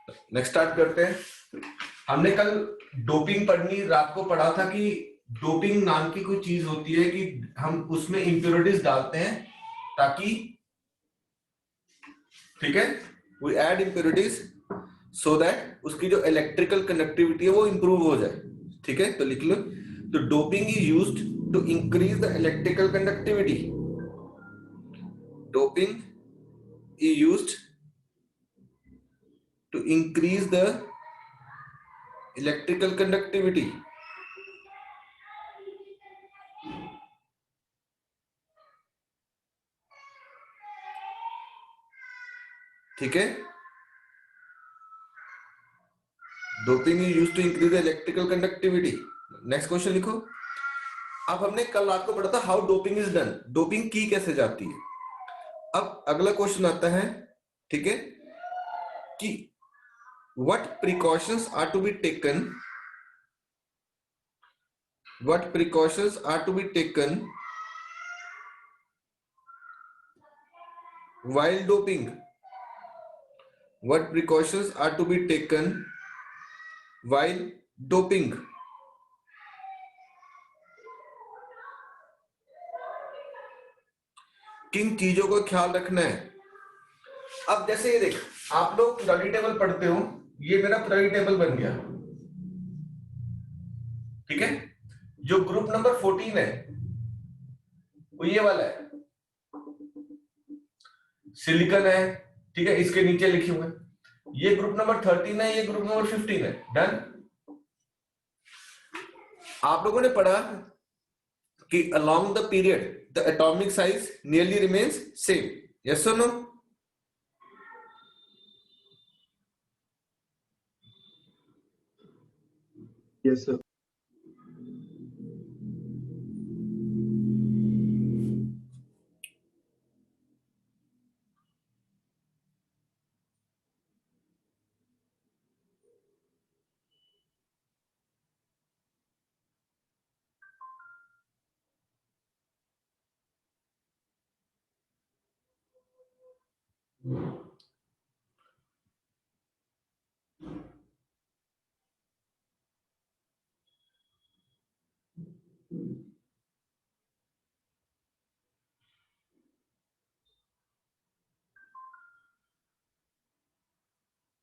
Next start करते हैं। हमने कल डोपिंग पढ़नी रात को पढ़ा था कि डोपिंग नाम की कोई चीज होती है कि हम उसमें इंप्योरिटीज डालते हैं ताकि, ठीक है, we add impurities so that उसकी जो इलेक्ट्रिकल कंडक्टिविटी है वो इंप्रूव हो जाए। ठीक है, तो लिख लो, तो doping is used to increase the electrical conductivity. Doping is used to increase the electrical conductivity. ठीक है, doping is used to increase the electrical conductivity. Next question लिखो। अब हमने कल रात को पढ़ा था how doping is done, doping की कैसे जाती है। अब अगला क्वेश्चन आता है, ठीक है, कि what precautions are to be taken, what precautions are to be taken while doping, what precautions are to be taken while doping। किन चीजों का ख्याल रखना है। अब जैसे ये देख, आप लोग स्टडी टेबल पढ़ते हो, ये मेरा स्टडी टेबल बन गया, ठीक है। जो ग्रुप नंबर 14 है वो ये वाला है, सिलिकॉन है, ठीक है, इसके नीचे लिखे हुए। ये ग्रुप नंबर 13 है, ये ग्रुप नंबर 15 है। डन। आप लोगों ने पढ़ा कि along the period the atomic size nearly remains same, yes or no। Yes sir।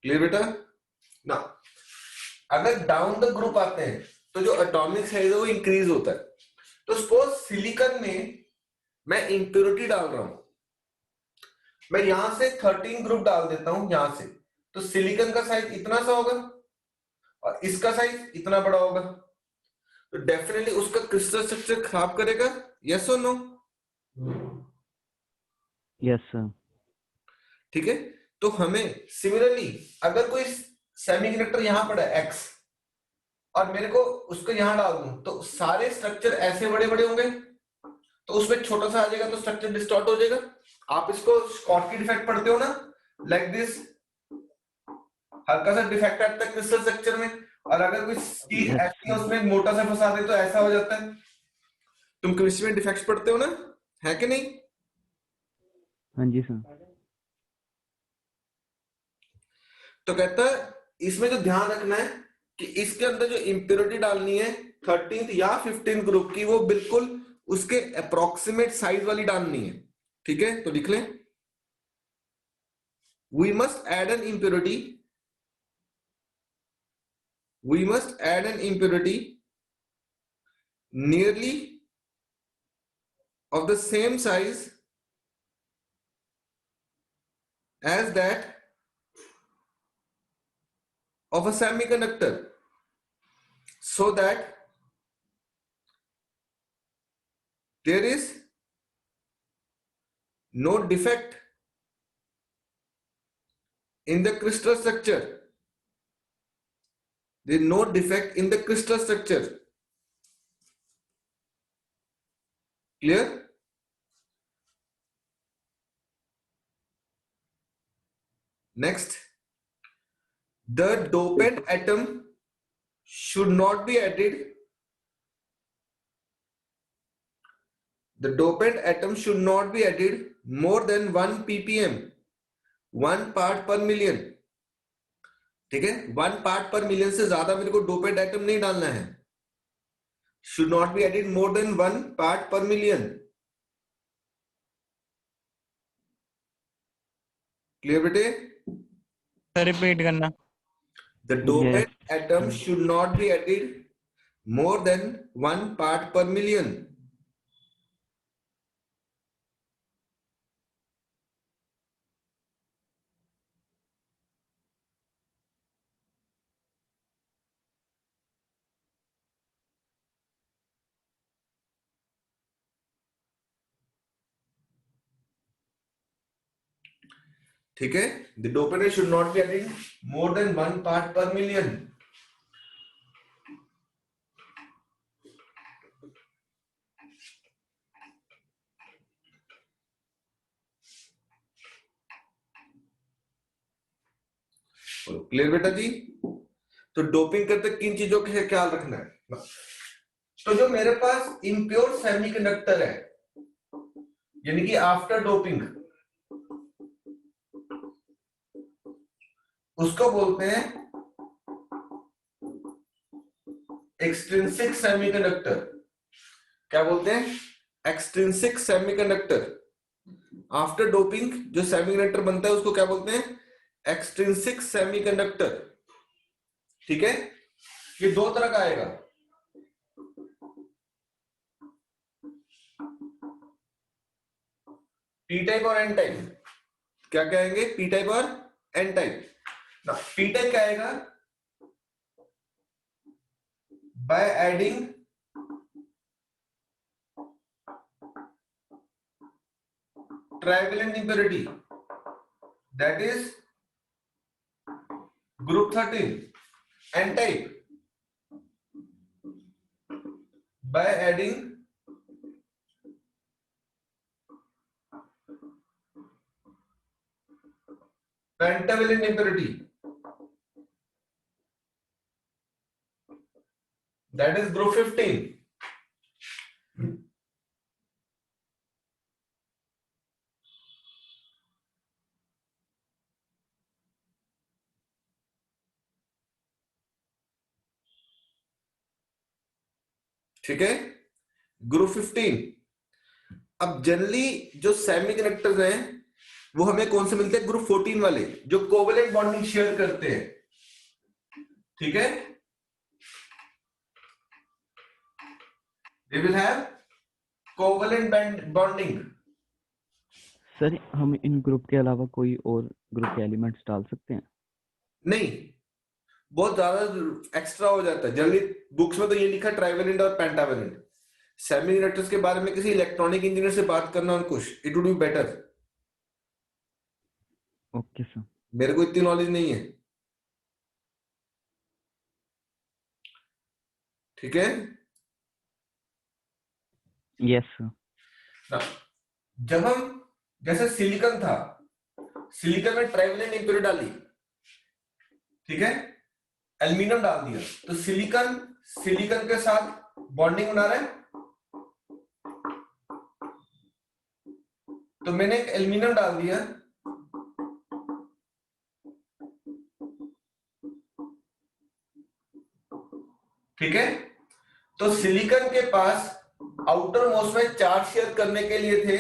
Clear बेटा ना। अगर डाउन द ग्रुप आते हैं तो जो एटॉमिक साइज है वो इंक्रीज होता है। तो सपोज सिलिकॉन में मैं इंप्योरिटी डाल रहा हूं, मैं यहां से 13 ग्रुप डाल देता हूं यहां से, तो सिलिकॉन का साइज इतना सा होगा और इसका साइज इतना बड़ा होगा, तो डेफिनेटली उसका क्रिस्टल स्ट्रक्चर खराब करेगा, यस और नो। Yes sir. ठीक है, तो हमें सिमिलरली अगर कोई सेमीकंडक्टर यहां पड़ा है एक्स और मेरे को उसको यहां डाल दूं, तो सारे स्ट्रक्चर ऐसे बड़े बड़े होंगे, तो उसमें छोटा सा आ जाएगा तो स्ट्रक्चर डिस्टॉर्ट हो जाएगा। आप इसको स्कॉटकी डिफेक्ट पढ़ते हो ना, लाइक दिस, हल्का सा डिफेक्ट आता है क्रिस्टल स्ट्रक्चर में, और अगर कोई चीज ऐसी है उसमें मोटा सा फंसा दे तो ऐसा हो जाता है। तुम केमिस्ट्री में डिफेक्ट्स पढ़ते हो ना, है कि नहीं। हाँ जी सर। तो कहता है इसमें जो ध्यान रखना है कि इसके अंदर जो इंप्योरिटी डालनी है 13th या 15th ग्रुप की, वो बिल्कुल उसके अप्रोक्सीमेट साइज वाली डालनी है। ठीक है, तो लिख लें, we must add an impurity, we must add an impurity nearly of the same size as that of a semiconductor so that there is no defect in the crystal structure, there is no defect in the crystal structure। Clear? Next, the dopant atom should not be added, the dopant atom should not be added more than 1 ppm, 1 part per million, ठीक है, 1 part पर million से ज्यादा मेरे को डोपेट atom नहीं डालना है, should not be added more than 1 part per million. Clear बेटे? सर रिपीट करना। The dopant Yes, atom sir. should not be added more than 1 part per million. ठीक है, the dopant should not be added more than 1 part per million. Clear बेटा जी? तो doping करते किन चीजों का ख्याल रखना है? तो जो मेरे पास इम्प्योर सेमीकंडक्टर है, यानी कि आफ्टर डोपिंग, उसको बोलते हैं एक्सट्रिंसिक सेमीकंडक्टर। क्या बोलते हैं? Extrinsic semiconductor. आफ्टर डोपिंग जो सेमीकंडक्टर बनता है उसको क्या बोलते हैं? Extrinsic semiconductor. ठीक है, ये दो तरह का आएगा, पी टाइप और एन टाइप। क्या कहेंगे? पी टाइप और एन टाइप। ना पी टाइप क्या आएगा? By adding trivalent impurity, that is group 13। N type by adding pentavalent impurity, that is group 15। ठीक है, ग्रुप 15। अब जनरली जो सेमीकंडक्टर्स हैं वो हमें कौन से मिलते हैं? ग्रुप 14 वाले, जो कोवेलेंट बॉन्डिंग शेयर करते हैं। ठीक है, they will have covalent bonding। Sir हम इन ग्रुप के अलावा कोई और ग्रुप के एलिमेंट्स डाल सकते हैं? नहीं, बहुत ज्यादा एक्स्ट्रा हो जाता है। जनरली बुक्स में तो ये लिखा ट्राइवेलेंट और पेंटावेलेंट। सेमीकंडक्टर्स के बारे में किसी इलेक्ट्रॉनिक इंजीनियर से बात करना Ankush, it would be better. Okay sir. मेरे को इतनी नॉलेज नहीं है। ठीक है, यस सर। ना जब हम जैसे सिलिकॉन था, सिलिकॉन में ट्राइवेलेंट इंप्योरिटी डाली, ठीक है, एल्यूमिनियम डाल दिया, तो सिलिकॉन सिलिकॉन के साथ बॉन्डिंग बना रहा है। तो मैंने एक एल्यूमिनियम डाल दिया, ठीक है, तो सिलिकॉन के पास आउटर मोस्ट में 4 शेयर करने के लिए थे,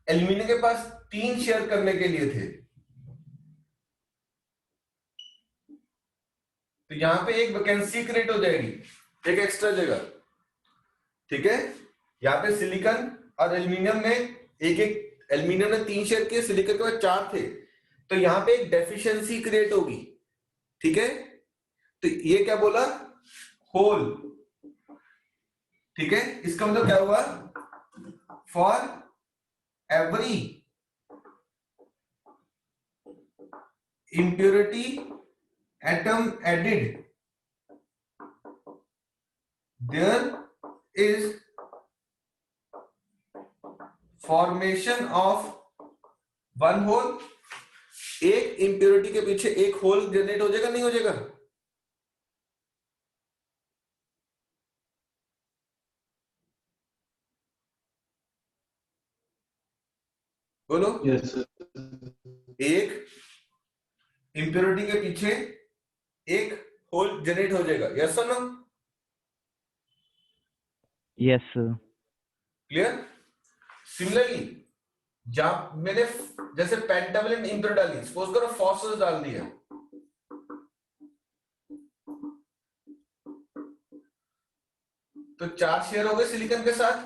एल्यूमिनियम के पास 3 शेयर करने के लिए थे। तो यहां पे एक वैकेंसी क्रिएट हो जाएगी, एक एक्स्ट्रा जगह। ठीक है, यहाँ पे सिलिकॉन और एल्यूमिनियम में एक एक, एल्यूमिनियम ने 3 शेयर किए, सिलिकॉन के पास 4 थे, तो यहाँ पे एक डेफिशिएंसी क्रिएट होगी। ठीक है, तो ये क्या बोला? होल। ठीक है, इसका मतलब क्या हुआ? For every impurity atom added, there is formation of one hole। एक impurity के पीछे एक होल जनरेट हो जाएगा, नहीं हो जाएगा? बोलो। यस एक impurity के पीछे एक होल जनरेट हो जाएगा, यस और no? Yes sir. Clear? Similarly जहां मैंने जैसे पेंटावैलेंट इंप्योर डाली, सपोज करो फॉस्फोरस डाल दिया, तो 4 शेयर हो गए सिलिकॉन के साथ,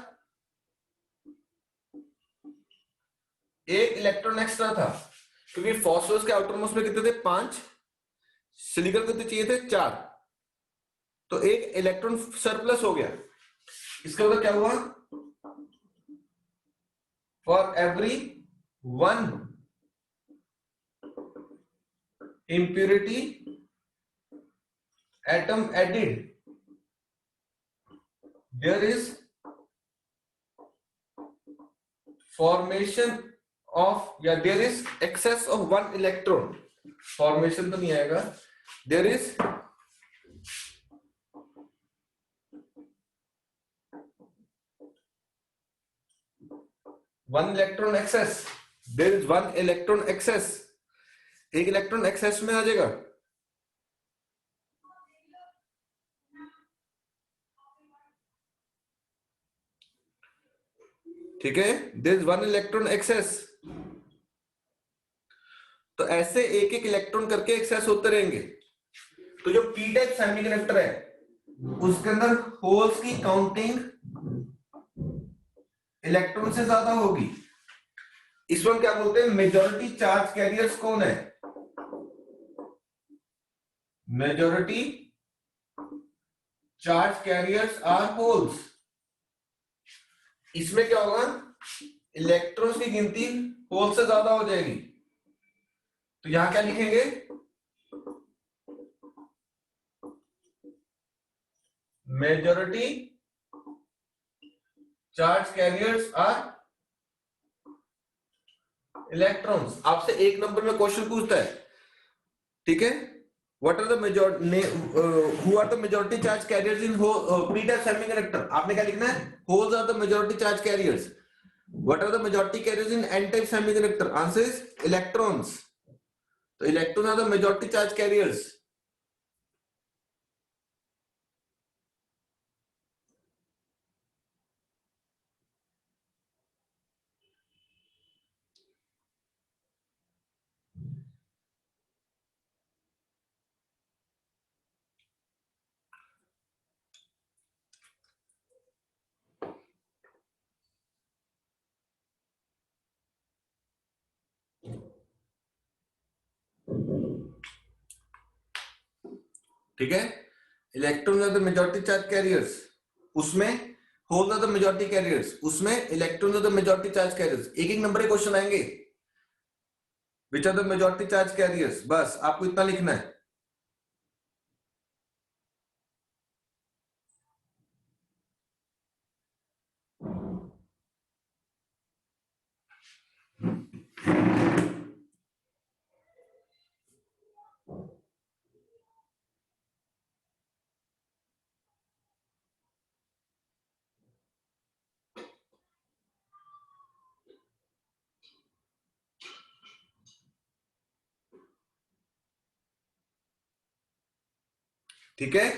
एक इलेक्ट्रॉन एक्स्ट्रा था, क्योंकि फॉस्फोरस के आउटरमोस्ट में कितने थे? 5, सिलिकॉन को तो चाहिए थे 4, तो एक इलेक्ट्रॉन सरप्लस हो गया। इसका मतलब क्या हुआ? For every 1 impurity atom added, there is formation of, या there is excess of 1 electron, formation तो नहीं आएगा, there is one electron excess, there is 1 electron excess, एक इलेक्ट्रॉन एक्सेस में आ जाएगा। ठीक है, there is 1 electron excess, तो ऐसे एक एक इलेक्ट्रॉन करके एक्सेस होते रहेंगे। तो जो पी टाइप सेमीकंडक्टर है उसके अंदर होल्स की काउंटिंग इलेक्ट्रॉन से ज्यादा होगी। इसको हम क्या बोलते हैं? मेजॉरिटी चार्ज कैरियर्स कौन है? Majority charge carriers are holes. इसमें क्या होगा? इलेक्ट्रॉन्स की गिनती होल से ज्यादा हो जाएगी। तो यहां क्या लिखेंगे? Majority charge carriers are electrons. आपसे 1 नंबर में क्वेश्चन पूछता है, ठीक है, what are the majority who are the majority charge carriers in P type semiconductor? आपने क्या लिखना है? Holes are the majority charge carriers. What are the majority carriers in N type semiconductor? Answer is electrons. तो electron are the majority charge carriers. ठीक है, electron are the majority charge carriers, उसमें holes are the majority carriers, उसमें electron are the majority charge carriers. एक एक number के question आएंगे, which are the majority charge carriers, बस आपको इतना लिखना है। ठीक है,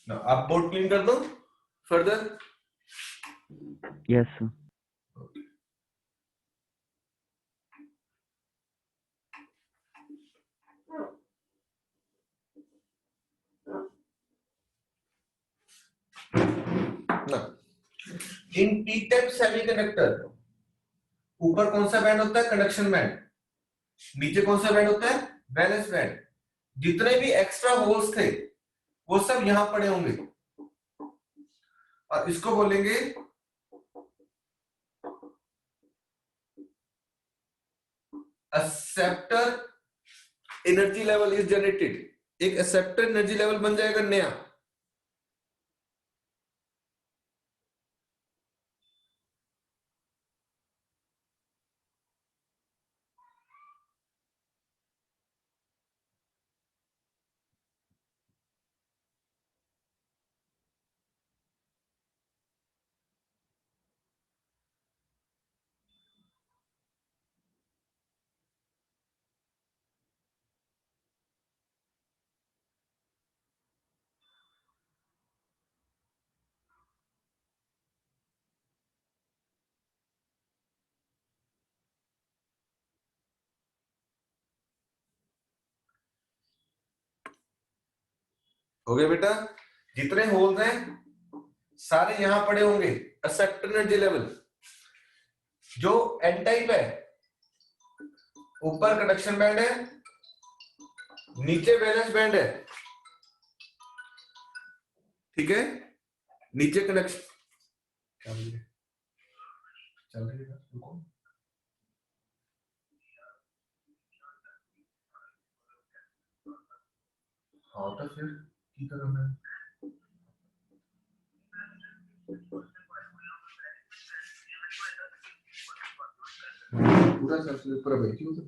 आप बोर्ड क्लीन कर दो further. Yes sir. In P type semiconductor ऊपर कौन सा बैंड होता है? Conduction band. नीचे कौन सा बैंड होता है? Valence band. जितने भी एक्स्ट्रा होल्स थे वो सब यहां पड़े होंगे, और इसको बोलेंगे acceptor energy level is generated. एक एक्सेप्टर एनर्जी लेवल बन जाएगा नया। हो गया बेटा? जितने होल्स हैं सारे यहां पड़े होंगे। एक्सेप्ट एनर्जी लेवल जो एन टाइप है, ऊपर कंडक्शन बैंड है, नीचे वैलेंस बैंड है, ठीक है? नीचे कनेक्शन क्या बोलिए चल रही है, रुको। हाँ तो फिर की करना है? पूरा सर्कल पूरा बैठी हूँ तो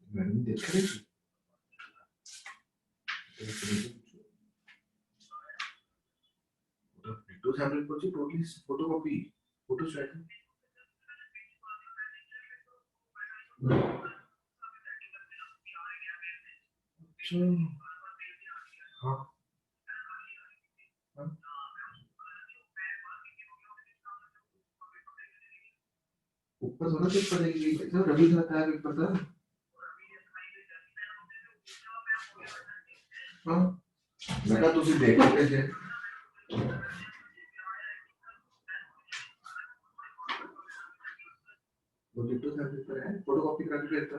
मैंने देख रही थी। तो सैंपल को टोटली फोटोकॉपी फोटो स्टेट हाँ हाँ ऊपर थोड़ा चेक पड़ेगी तो रवि का था पेपर था हाँ मैं कहा तुझे देख लेते थे वो डिटो सैंपल पर है फोटोकॉपी करा के देता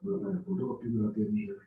फोटोकॉपी कराते हैं